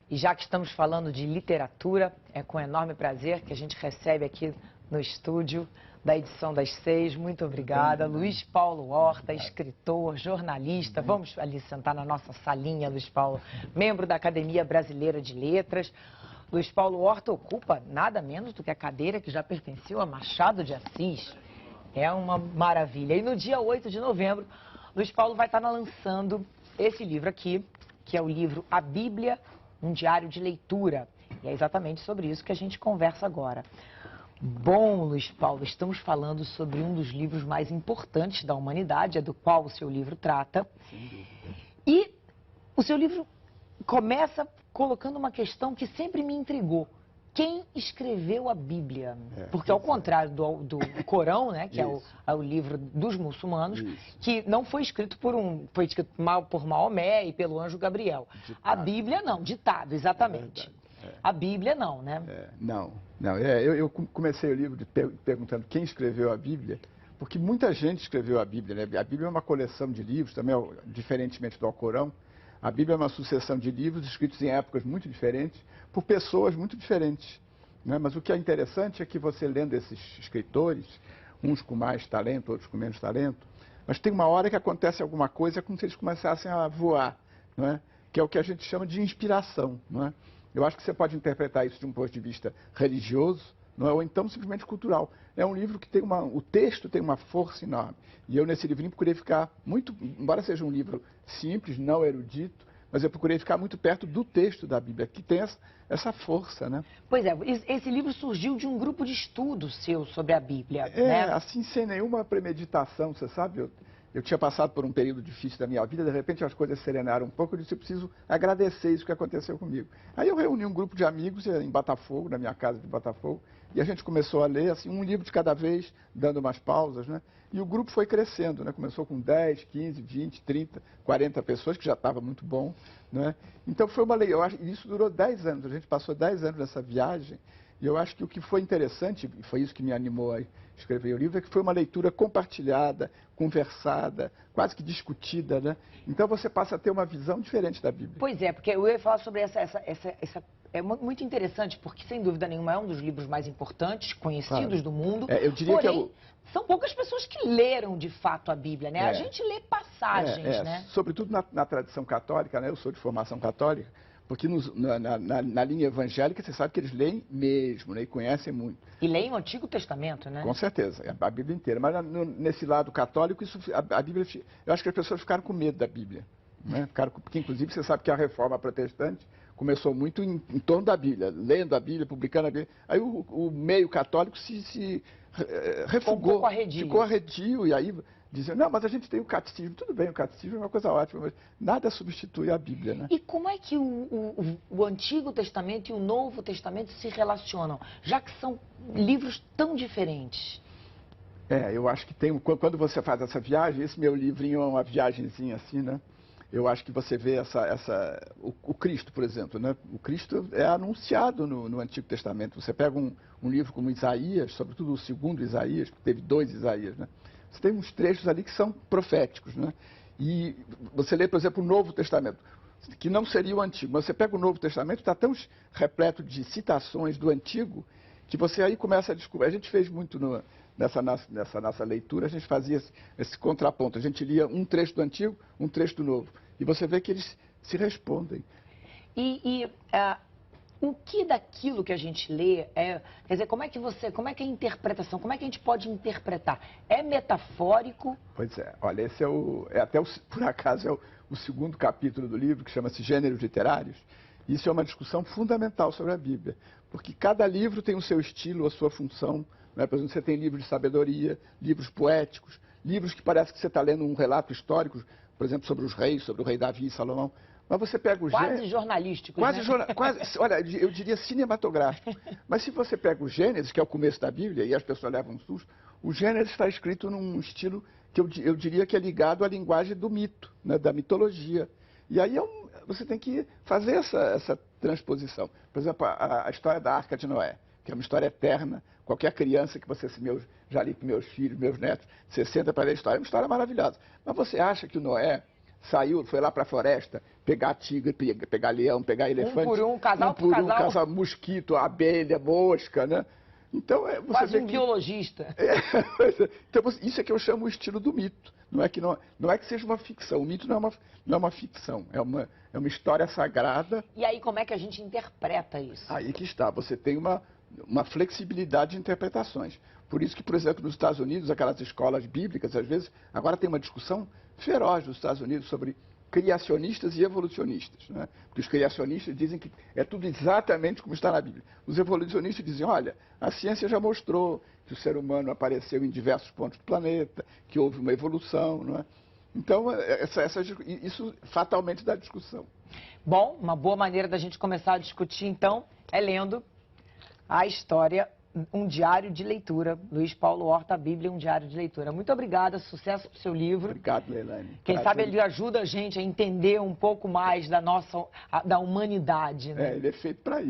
E já que estamos falando de literatura, é com enorme prazer que a gente recebe aqui no estúdio da edição das 6. Muito obrigada. Luiz Paulo Horta, escritor, jornalista. Vamos ali sentar na nossa salinha, Luiz Paulo. Membro da Academia Brasileira de Letras. Luiz Paulo Horta ocupa nada menos do que a cadeira que já pertenceu a Machado de Assis. É uma maravilha. E no dia 8 de novembro, Luiz Paulo vai estar lançando esse livro aqui, que é o livro A Bíblia, um diário de leitura. E é exatamente sobre isso que a gente conversa agora. Bom, Luiz Paulo, estamos falando sobre um dos livros mais importantes da humanidade, é do qual o seu livro trata. E o seu livro começa colocando uma questão que sempre me intrigou. Quem escreveu a Bíblia? Porque ao contrário do Corão, né, que é o livro dos muçulmanos, que não foi escrito foi escrito por Maomé e pelo anjo Gabriel. Ditado. A Bíblia não, ditado, exatamente. A Bíblia não, né? Não. Eu comecei o livro perguntando quem escreveu a Bíblia, porque muita gente escreveu a Bíblia, né? A Bíblia é uma coleção de livros, também, diferentemente do Alcorão. A Bíblia é uma sucessão de livros escritos em épocas muito diferentes, por pessoas muito diferentes, né? Mas o que é interessante é que você lendo esses escritores, uns com mais talento, outros com menos talento, mas tem uma hora que acontece alguma coisa como se eles começassem a voar, não é? Que é o que a gente chama de inspiração, não é? Eu acho que você pode interpretar isso de um ponto de vista religioso, não é? Ou então simplesmente cultural. É um livro que tem o texto tem uma força enorme. E eu nesse livrinho procurei ficar muito, embora seja um livro simples, não erudito, mas eu procurei ficar muito perto do texto da Bíblia, que tem essa força, né? Pois é, esse livro surgiu de um grupo de estudo seu sobre a Bíblia, né? Assim, sem nenhuma premeditação, você sabe? Eu tinha passado por um período difícil da minha vida, de repente as coisas serenaram um pouco, eu disse, eu preciso agradecer isso que aconteceu comigo. Aí eu reuni um grupo de amigos em Botafogo, na minha casa de Botafogo, e a gente começou a ler, assim, um livro de cada vez, dando umas pausas, né? E o grupo foi crescendo, né? Começou com 10, 15, 20, 30, 40 pessoas, que já estava muito bom, né? Então foi uma lei, e isso durou 10 anos, a gente passou 10 anos nessa viagem, e eu acho que o que foi interessante, e foi isso que me animou a escrever o livro, é que foi uma leitura compartilhada, conversada, quase que discutida, né? Então você passa a ter uma visão diferente da Bíblia. Pois é, porque eu ia falar sobre essa é muito interessante, porque sem dúvida nenhuma é um dos livros mais importantes, conhecidos do mundo. Eu diria porém, são poucas pessoas que leram de fato a Bíblia, né? A gente lê passagens, né? Sobretudo na tradição católica, né? Eu sou de formação católica, porque na linha evangélica você sabe que eles leem mesmo, né? E conhecem muito. E leem o Antigo Testamento, né? Com certeza, a Bíblia inteira. Mas nesse lado católico, a Bíblia, eu acho que as pessoas ficaram com medo da Bíblia, né? Porque inclusive você sabe que a reforma protestante começou muito em torno da Bíblia, lendo a Bíblia, publicando a Bíblia. Aí o meio católico se refugou, ficou arredio, e aí diziam, não, mas a gente tem o catecismo. Tudo bem, o catecismo é uma coisa ótima, mas nada substitui a Bíblia, né? E como é que o Antigo Testamento e o Novo Testamento se relacionam, já que são livros tão diferentes? Eu acho que quando você faz essa viagem, esse meu livrinho é uma viagenzinha assim, né? Eu acho que você vê o Cristo, por exemplo, né? O Cristo é anunciado no Antigo Testamento. Você pega um livro como Isaías, sobretudo o segundo Isaías, porque teve 2 Isaías, né? Você tem uns trechos ali que são proféticos, né? E você lê, por exemplo, o Novo Testamento, que não seria o Antigo, mas você pega o Novo Testamento, está tão repleto de citações do Antigo, que você aí começa a descobrir. A gente fez muito nessa nossa leitura, a gente fazia esse contraponto. A gente lia um trecho do Antigo, um trecho do Novo. E você vê que eles se respondem. O que daquilo que a gente lê quer dizer, como é que a interpretação, como é que a gente pode interpretar? É metafórico? Pois é, olha, esse por acaso, é o segundo capítulo do livro, que chama-se Gêneros Literários. Isso é uma discussão fundamental sobre a Bíblia, porque cada livro tem o seu estilo, a sua função, né? Por exemplo, você tem livros de sabedoria, livros poéticos, livros que parece que você está lendo um relato histórico, por exemplo, sobre os reis, sobre o rei Davi e Salomão. Mas você pega o Quase jornalístico, né? Olha, eu diria cinematográfico. Mas se você pega o Gênesis, que é o começo da Bíblia, e as pessoas levam um susto, o Gênesis está escrito num estilo que eu diria que é ligado à linguagem do mito, né? Da mitologia. E aí você tem que fazer essa transposição. Por exemplo, a história da Arca de Noé, que é uma história eterna. Qualquer criança que já li para meus filhos, meus netos, você senta para ler a história, é uma história maravilhosa. Mas você acha que o Noé saiu, foi lá para a floresta, pegar tigre, pegar leão, pegar elefante. Um por um, casal por casal. Mosquito, abelha, mosca, né? Então, você quase um biologista. Então, isso é que eu chamo o estilo do mito. Não é que seja uma ficção. O mito não é uma ficção, é uma história sagrada. E aí, como é que a gente interpreta isso? Aí que está, você tem uma flexibilidade de interpretações. Por isso que, por exemplo, nos Estados Unidos, aquelas escolas bíblicas, às vezes, agora tem uma discussão feroz nos Estados Unidos sobre criacionistas e evolucionistas, né? Porque os criacionistas dizem que é tudo exatamente como está na Bíblia. Os evolucionistas dizem, olha, a ciência já mostrou que o ser humano apareceu em diversos pontos do planeta, que houve uma evolução, não é? Então, isso fatalmente dá discussão. Bom, uma boa maneira da gente começar a discutir, então, é lendo a história, um diário de leitura. Luiz Paulo Horta, a Bíblia, um diário de leitura. Muito obrigada, sucesso para o seu livro. Obrigado, Leilane. Quem sabe ele ajuda a gente a entender um pouco mais da humanidade, né? Ele é feito para isso.